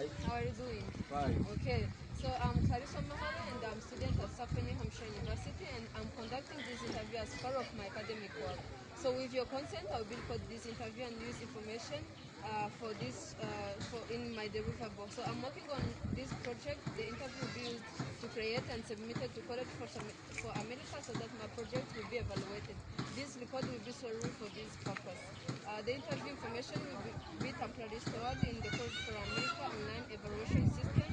Hi. How are you doing? Fine. Okay, so I'm Clarissa Mahara and I'm a student at Suffolk New Hampshire University, and I'm conducting this interview as part of my academic work. So with your consent, I will record this interview and use information for in my deliverable. So I'm working on this project. The interview will be used to create and submit it to College for America so that my project will be evaluated. This record will be solely for this purpose. The interview information will be temporarily stored in the College for America online evaluation system,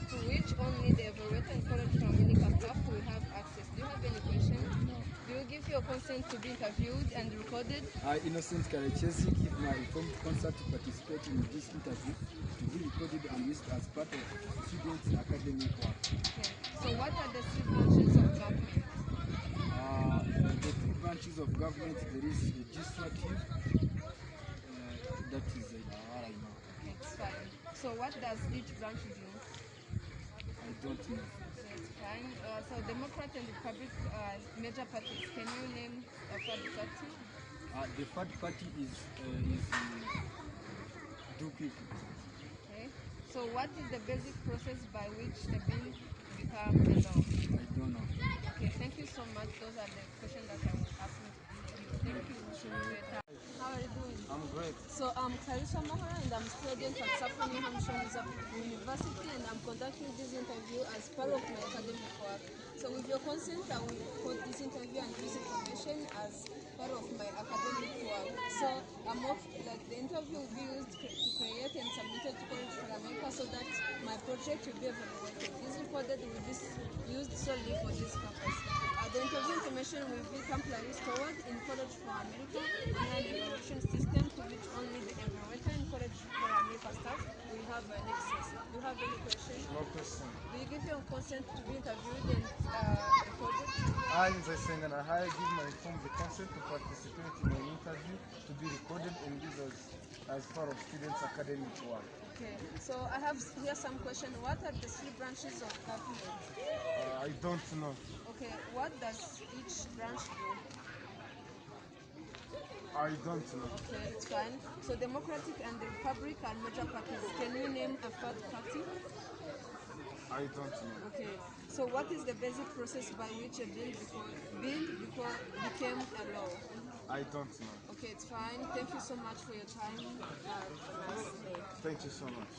to which only the evaluator and College for America staff will have access. Do you have any questions? No. Do you give your consent to be interviewed and recorded? I, Innocent Karechesi, give my informed consent to participate in this interview to be recorded and used as part of students' academic work. Okay. So what are the three branches of government? The three branches of government, there is legislative, that is what I know. Okay, it's fine. So what does each branch do? I don't know. Okay, it's fine. So Democrat and Republic major parties. Can you name a third party? The third party is do quickly. Okay. So what is the basic process by which a bill become a law? I don't know. Okay, thank you so much. Those are the questions that I was asking you. Thank you for your time. How are you doing? I'm great. So I'm Clarissa Mahara and I'm a student at Suffolk New Hampshire University, and I'm conducting this interview as part of my academic work. So with your consent, I will record this interview and use information as part of my academic work. So the interview will be used to create and submit it to College for America so that my project will be evaluated. This recorded will be used solely for this purpose. The interview information will be temporarily stored in College for America online evaluation system, to which only the evaluator and College for America staff will have an access. Do you have any questions? No question. Do you give your consent to be interviewed and recorded? I, as I say, and I give my informed the consent to participate in an interview to be recorded and used as part of students' academic work. Okay, so I have here some questions. What are the three branches of government? I don't know. Okay, what does each branch do? I don't know. Okay, it's fine. So Democratic and the Republic are major parties. Can you name a third party? I don't know. Okay, so what is the basic process by which a bill became a law? I don't know. Okay, it's fine. Thank you so much for your time. Have a nice day. Thank you so much.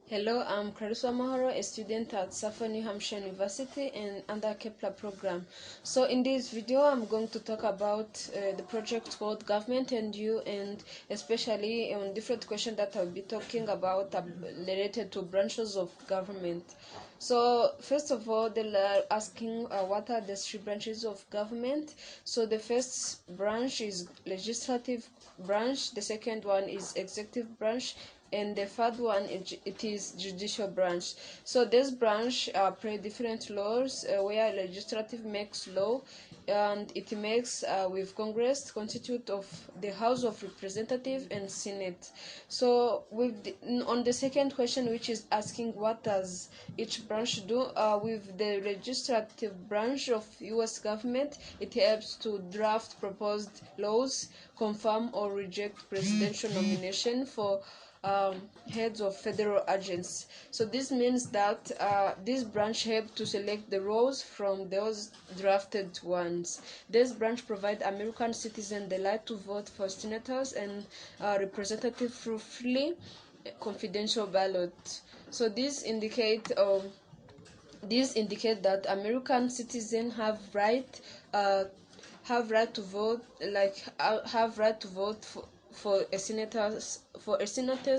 Hello, I'm Clarissa Mahoro, a student at Suffolk New Hampshire University and under Kepler program. So in this video, I'm going to talk about the project called Government and You, and especially on different questions that I'll be talking about related to branches of government. So first of all, they're asking what are the three branches of government. So the first branch is legislative branch, the second one is executive branch, and the third one it is judicial branch. So this branch play different laws, where legislative makes law and it makes with Congress constitute of the House of Representatives and Senate. So on the second question, which is asking what does each branch do, with the legislative branch of US government, it helps to draft proposed laws, confirm or reject presidential nomination for heads of federal agencies. So this means that this branch helps to select the roles from those drafted ones. This branch provides American citizens the right to vote for senators and representatives through free, confidential ballot. So this indicate that American citizens have right to vote, have right to vote for senators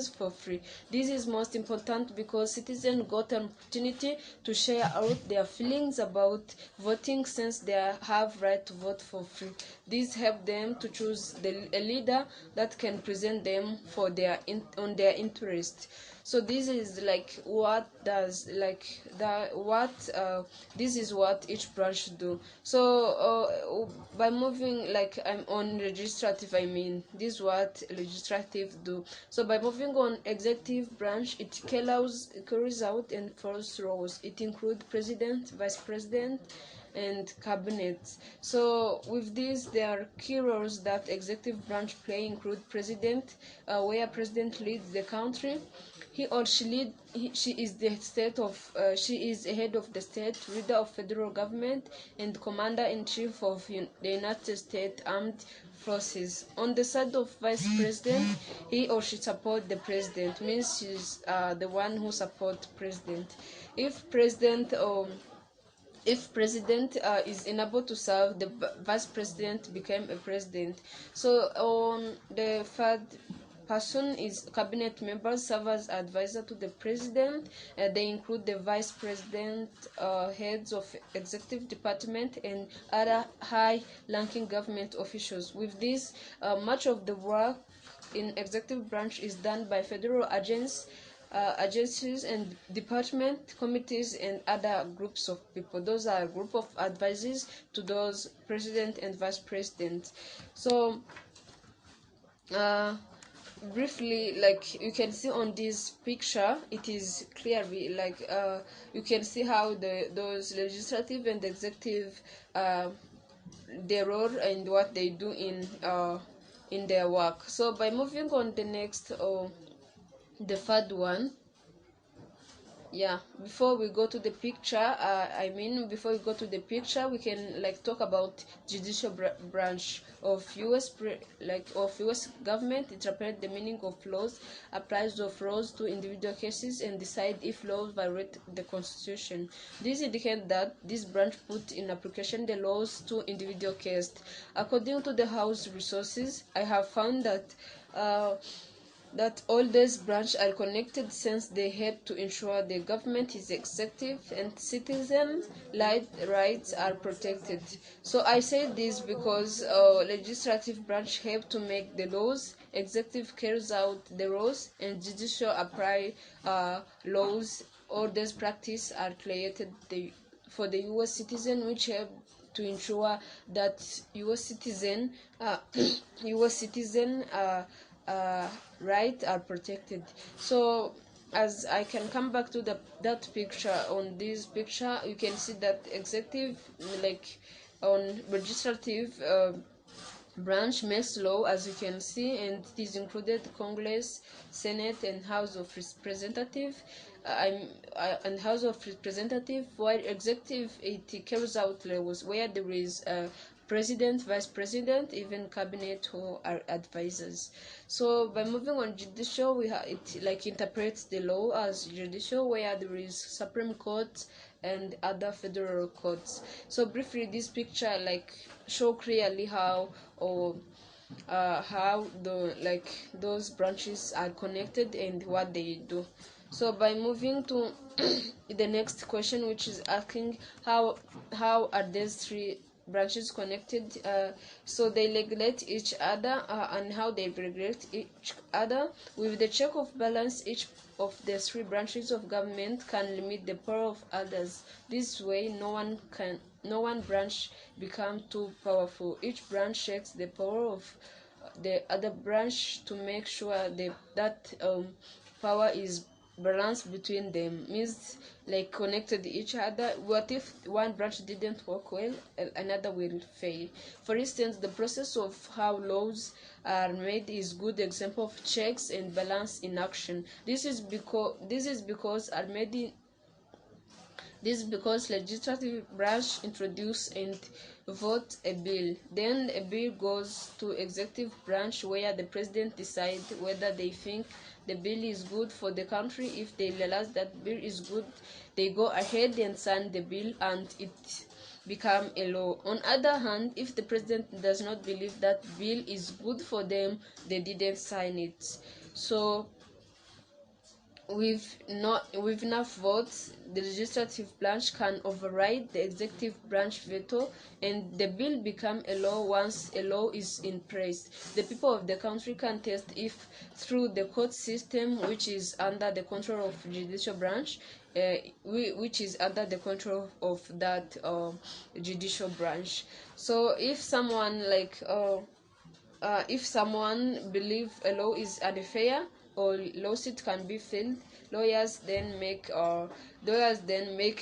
for free. This is most important because citizens got an opportunity to share out their feelings about voting, since they have right to vote for free. This helps them to choose a leader that can present them for on their interest. So this is this is what each branch do. So by moving, I'm on legislative, I mean this is what legislative do. So by moving on executive branch, it carries out and follows laws. It includes president, vice president, and cabinets. So with this, there are key roles that executive branch play include president, where president leads the country. He or she she is the state of she is a head of the state, leader of federal government, and commander-in-chief of the United States Armed Forces. On the side of vice president, he or she support the president, means she's the one who support president. If president is unable to serve, the vice president became a president. So on the third person is cabinet members serve as advisor to the president. They include the vice president, heads of executive department, and other high-ranking government officials. With this, much of the work in executive branch is done by federal agencies and department committees and other groups of people. Those are a group of advisors to those president and vice president. So briefly, like you can see on this picture, it is clearly like you can see how those legislative and executive their role and what they do in their work. So by moving on the next the third one, yeah, before we go to the picture, before we go to the picture, we can like talk about judicial branch of US government. It represents the meaning of laws, applies of laws to individual cases, and decide if laws violate the Constitution. This indicates that this branch put in application the laws to individual cases. According to the House Resources, I have found that all these branches are connected since they help to ensure the government is executive and citizens' rights are protected. So I say this because legislative branch help to make the laws, executive carries out the laws, and judicial apply laws. All these practices are created for the US citizen, which help to ensure that US citizen rights are protected. So as I can come back to that picture, on this picture you can see that executive, like on legislative branch makes law, as you can see, and it is included Congress, Senate, and House of Representatives. And House of Representatives, while executive it carries out laws where there is president, vice president, even cabinet who are advisors. So by moving on judicial, it like interprets the law as judicial, where there is Supreme Court and other federal courts. So briefly, this picture like show clearly how those branches are connected and what they do. So by moving to the next question, which is asking how are these three branches connected, so they regulate each other, and how they regulate each other with the check of balance. Each of the three branches of government can limit the power of others. This way no one branch become too powerful. Each branch checks the power of the other branch to make sure that power is balance between them, means like connected each other. What if one branch didn't work well, another will fail? For instance, the process of how laws are made is good example of checks and balance in action. This is because legislative branch introduce and vote a bill. Then a bill goes to executive branch, where the president decides whether they think the bill is good for the country. If they realize that bill is good, they go ahead and sign the bill and it become a law. On other hand, if the president does not believe that bill is good for them, they didn't sign it. So with enough votes, the legislative branch can override the executive branch veto, and the bill become a law. Once a law is in place, the people of the country can test if through the court system, which is under the control of judicial branch, which is under the control of that judicial branch. So if someone if someone believes a law is unfair, or lawsuit can be filed. Lawyers then make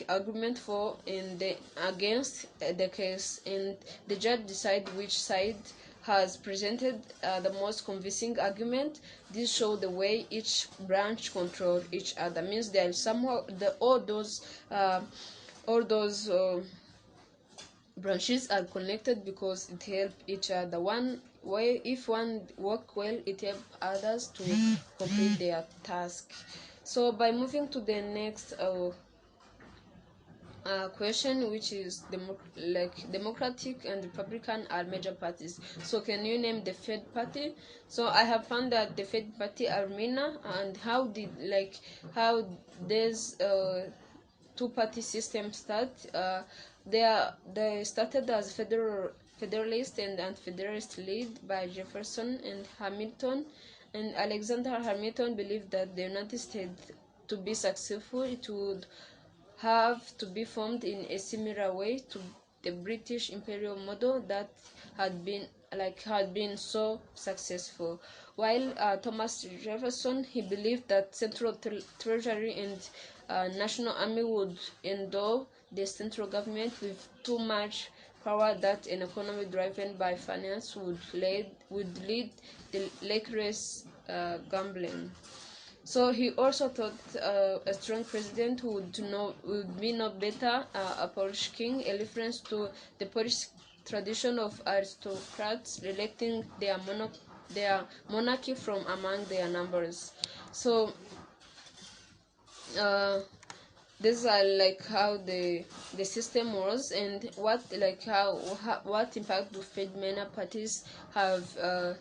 argument for and against the case, and the judge decide which side has presented the most convincing argument. This shows the way each branch control each other. Means there is somehow all those branches are connected because it helps each other. One way, if one work well, it helps others to complete their task. So by moving to the next question, which is Democratic and Republican are major parties. So can you name the third party? So I have found that the third party are MENA. And how does two-party system start? They started as Federalist and Anti-Federalist, led by Jefferson and Hamilton. And Alexander Hamilton believed that the United States, to be successful, it would have to be formed in a similar way to the British imperial model that had been so successful. While Thomas Jefferson, he believed that central treasury and national army would endow the central government with too much power, that an economy driven by finance would lead the reckless gambling. So he also thought a strong president would be no better a Polish king, a reference to the Polish tradition of aristocrats electing their monarchy from among their numbers. So these are how the system was, and what impact do many parties have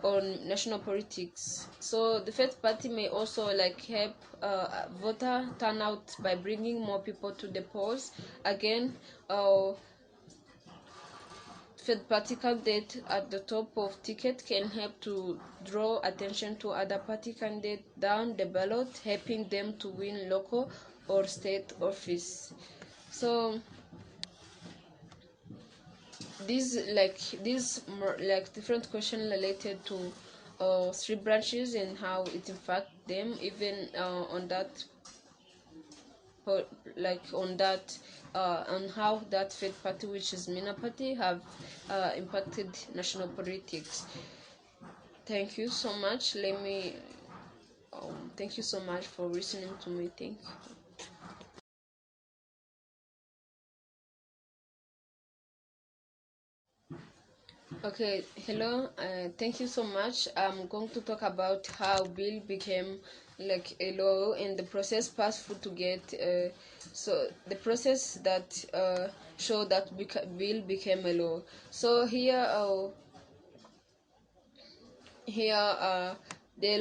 on national politics. So the first party may also help voter turnout by bringing more people to the polls. Again, third party candidate at the top of ticket can help to draw attention to other party candidates down the ballot, helping them to win local or state office. So these different questions related to three branches and how it impacts them, even on how that third party, which is MENA party, have impacted national politics. Thank you so much. Thank you so much for listening to me. Thank you. Okay, hello, thank you so much. I'm going to talk about how bill became a law and the process passed through to get so the process that showed that bill became a law. So here there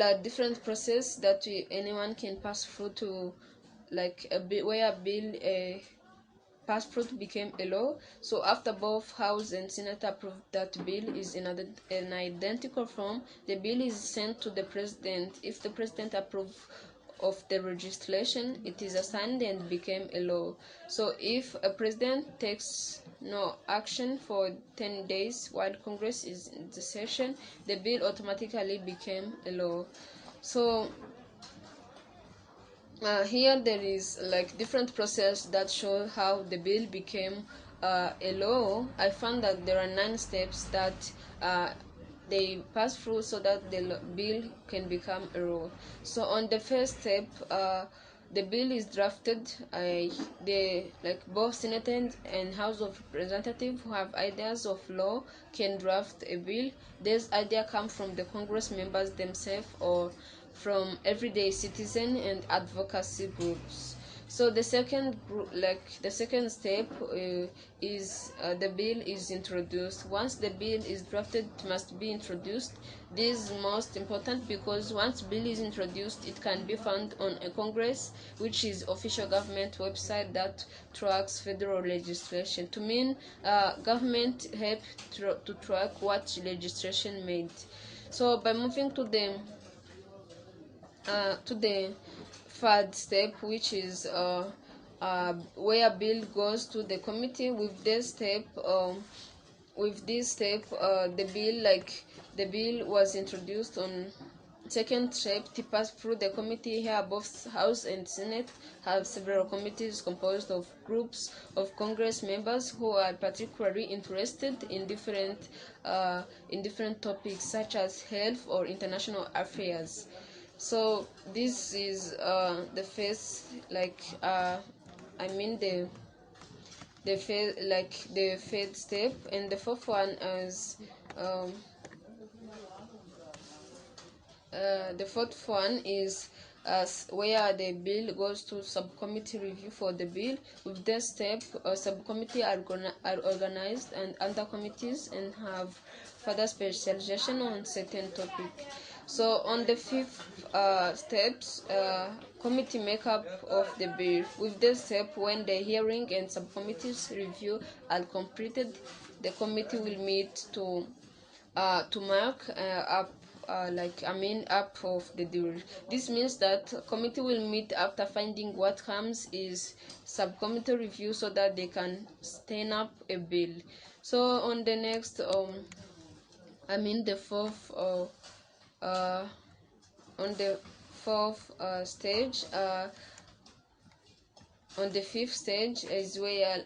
are different processes that anyone can pass through to where a bill passed through became a law. So after both House and Senate approved that bill is in an identical form, the bill is sent to the President. If the President approves of the legislation, it is assigned and became a law. So if a President takes no action for 10 days while Congress is in the session, the bill automatically became a law. So here there is different process that show how the bill became a law. I found that there are 9 steps that they pass through so that the bill can become a law. So on the first step, the bill is drafted. Both Senate and House of Representatives who have ideas of law can draft a bill. These ideas come from the Congress members themselves or from everyday citizen and advocacy groups. So the second step is the bill is introduced. Once the bill is drafted, it must be introduced. This is most important because once bill is introduced, it can be found on a Congress, which is official government website that tracks federal legislation. To mean government help to track what legislation made. So by moving to the third step, which is where bill goes to the committee. With this step, the bill was introduced on second step to pass through the committee. Here both House and Senate have several committees composed of groups of Congress members who are particularly interested in different topics such as health or international affairs. So this is the first, I mean the third step, and the fourth one is the fourth one is where the bill goes to subcommittee review for the bill. With this step, subcommittee are organized and under committees and have further specialization on certain topic. So on the fifth steps, committee makeup of the bill. With this step, when the hearing and subcommittees review are completed, the committee will meet to mark up up of the deal. This means that committee will meet after finding what comes is subcommittee review so that they can stand up a bill. So on the next the fourth on the fourth stage on the fifth stage is where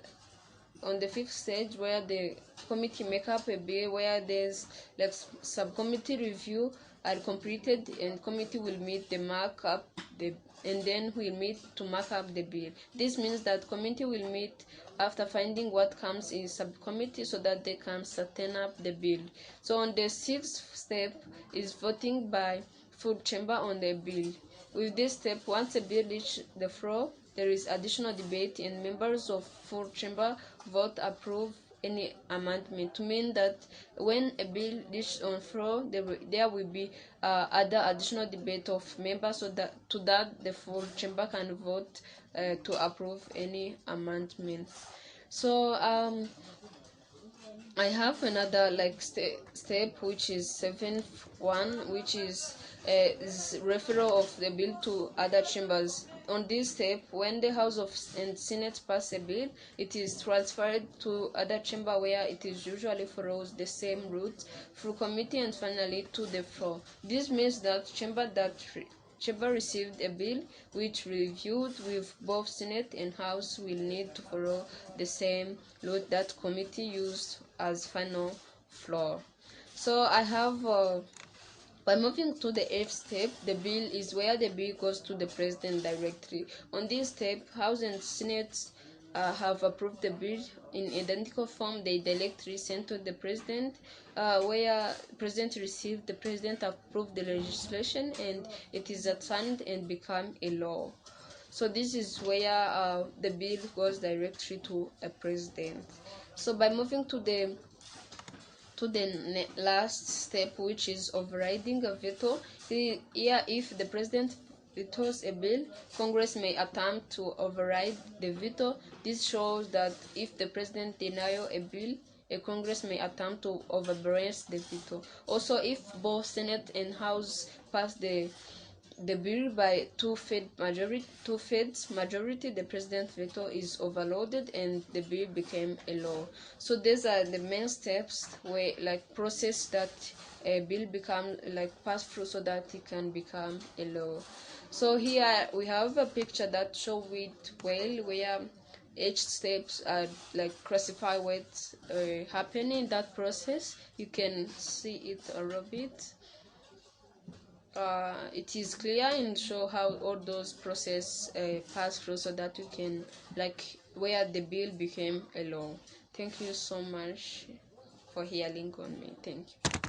on the fifth stage where the committee make up a bill, where there's like subcommittee review are completed and committee will meet the markup the and then will meet to mark up the bill. This means that committee will meet after finding what comes in subcommittee so that they can certain up the bill. So on the sixth step is voting by full chamber on the bill. With this step, once a bill reaches the floor, there is additional debate and members of full chamber vote approve any amendment, to mean that when a bill reaches on floor, there will be other additional debate of members so that the full chamber can vote to approve any amendment. So I have another step, which is seventh one, which is referral of the bill to other chambers. On this step, when the House and Senate pass a bill, it is transferred to other chamber where it is usually follows the same route through committee and finally to the floor. This means that chamber received a bill which reviewed with both Senate and House will need to follow the same route that committee used as final floor. So I have by moving to the eighth step, the bill is where the bill goes to the president directly. On this step, House and Senate have approved the bill in identical form. They directly sent to the president, where president received, the president approved the legislation, and it is signed and become a law. So this is where the bill goes directly to a president. So by moving to the last step, which is overriding a veto, here if the president vetoes a bill, Congress may attempt to override the veto. This shows that if the president denies a bill, a Congress may attempt to override the veto. Also, if both Senate and House pass the bill by two-thirds majority, the president's veto is overloaded and the bill became a law. So these are the main steps where process that a bill become pass through so that it can become a law. So here we have a picture that shows it well, where each steps are classify what's happening in that process. You can see it a little bit. It is clear and show how all those process pass through so that you can where the bill became a law. Thank you so much for hearing on me. Thank you.